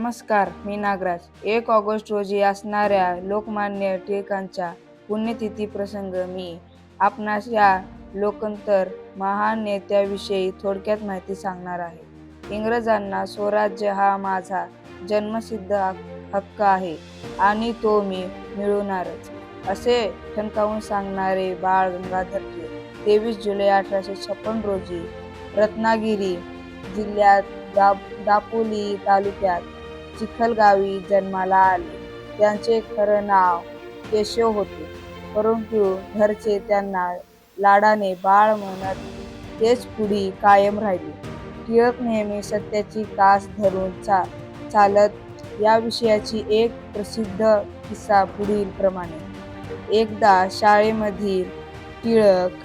नमस्कार, मी नागराज. 1 ऑगस्ट रोजी असणाऱ्या लोकमान्य टिळकांच्या पुण्यतिथी प्रसंग मी आपणास या लोकोत्तर महान नेत्याविषयी थोडक्यात माहिती सांगणार आहे. इंग्रजांना स्वराज्य हा माझा जन्मसिद्ध हक्क आहे आणि तो मी मिळवणारच, असे ठणकावून सांगणारे बाळ गंगाधर टिळक 23 जुलै 1856 रोजी रत्नागिरी जिल्ह्यात दापोली तालुक्यात चिखलगावी जन्माला आले. त्यांचे खरं नाव केशव होते, परंतु घरचे त्यांना लाडाने बाळ म्हणत तेच पुढे कायम राहिले. टिळक नेहमी सत्याची कास धरून चालत याविषयीची एक प्रसिद्ध किस्सा पुढील प्रमाणे. एकदा शाळेमधील टिळक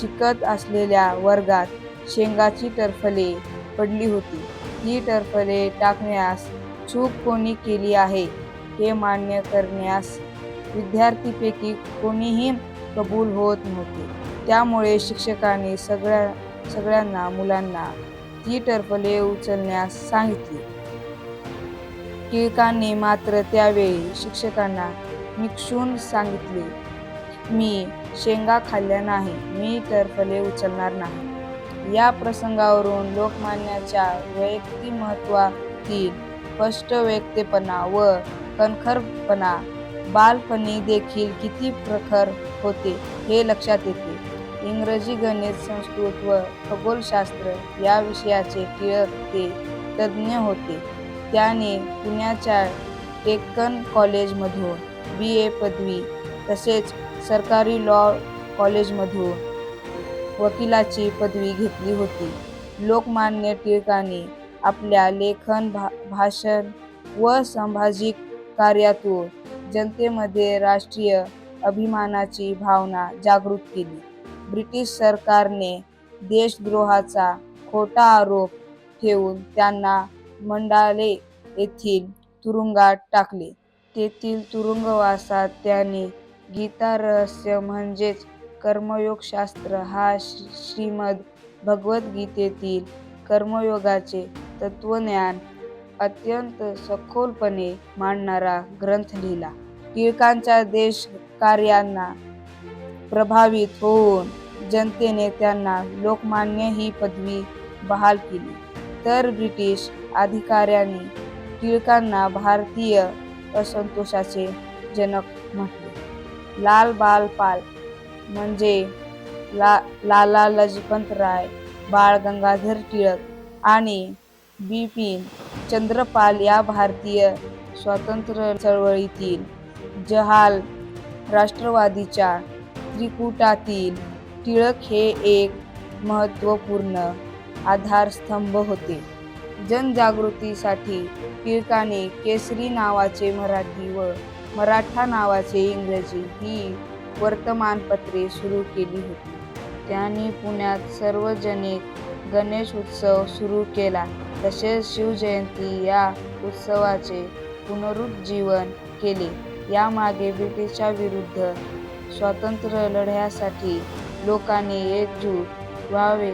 शिकत असलेल्या वर्गात शेंगाची टरफले पडली होती. ही टरफले टाकण्यास चूक कोणी केली आहे हे मान्य करण्यास विद्यार्थ्यांपैकी कोणीही कबूल होत नव्हते. त्यामुळे शिक्षकांनी सगळ्या मुलांना ती टरफले उचलण्यास सांगितले. टिळकांनी मात्र त्यावेळी शिक्षकांना निक्षून सांगितले, मी शेंगा खाल्ल्या नाही, मी टरफले उचलणार नाही. या प्रसंगावरून लोकमान्यांच्या व्यक्तिमत्त्वातील स्पष्ट वक्तेपणा व कणखरपणा बालपणी देखील किती प्रखर होते हे लक्षात येते. इंग्रजी, गणित, संस्कृत व खगोलशास्त्र या विषयाचे टिळक हे तज्ज्ञ होते. त्याने पुण्याच्या डेक्कन कॉलेजमधून BA पदवी तसेच सरकारी लॉ कॉलेजमधून वकिलाची पदवी घेतली होती. लोकमान्य टिळकांनी आपल्या लेखन, भाषण व सामाजिक कार्यातून जनतेमध्ये राष्ट्रीय अभिमानाची भावना जागृत केली. ब्रिटिश सरकारने देशद्रोहाचा खोटा आरोप ठेवून त्यांना मंडाले येथील तुरुंगात टाकले. तेथील तुरुंगवासात त्यांनी गीतारहस्य म्हणजेच कर्मयोगशास्त्र हा श्रीमद भगवद्गीतेतील कर्मयोगाचे तत्त्वज्ञान अत्यंत सखोलपणे मांडणारा ग्रंथ लिहिला. टिळकांच्या देशकार्यांना प्रभावित होऊन जनतेने त्यांना लोकमान्य ही पदवी बहाल केली, तर ब्रिटिश अधिकाऱ्यांनी टिळकांना भारतीय असंतोषाचे जनक म्हटले. लाल बाल पाल म्हणजे लाला लजपतराय, बाळ गंगाधर टिळक आणि बिपिन चंद्र पाल या भारतीय स्वातंत्र्य चळवळीतील जहाल राष्ट्रवादीच्या त्रिकुटातील टिळक हे एक महत्त्वपूर्ण आधारस्तंभ होते. जनजागृतीसाठी टिळकांनी केसरी नावाचे मराठी व मराठा नावाचे इंग्रजी ही वर्तमानपत्रे सुरू केली होती. त्यांनी पुण्यात सार्वजनिक गणेश उत्सव सुरू केला. तसेच शिवजयंती या उत्सवाचे पुनरुज्जीवन केले. यामागे ब्रिटिशांविरुद्ध स्वातंत्र्य लढ्यासाठी लोकांनी एकजूट व्हावे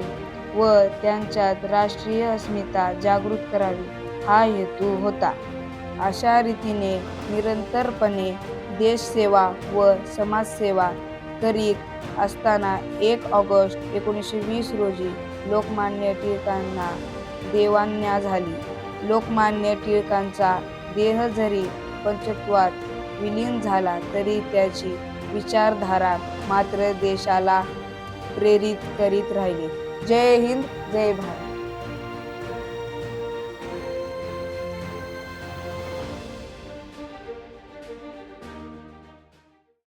व त्यांच्यात राष्ट्रीय अस्मिता जागृत करावी हा हेतू होता. अशा रीतीने निरंतरपणे देशसेवा व समाजसेवा करीत असताना 1 ऑगस्ट 1920 रोजी लोकमान्य टिळकांना देवाज्ञा झाली. लोकमान्य टिळकांचा देह जरी पंचत्वात विलीन झाला तरी त्याची विचारधारा मात्र देशाला प्रेरित करीत राहिली. जय हिंद, जय भारत.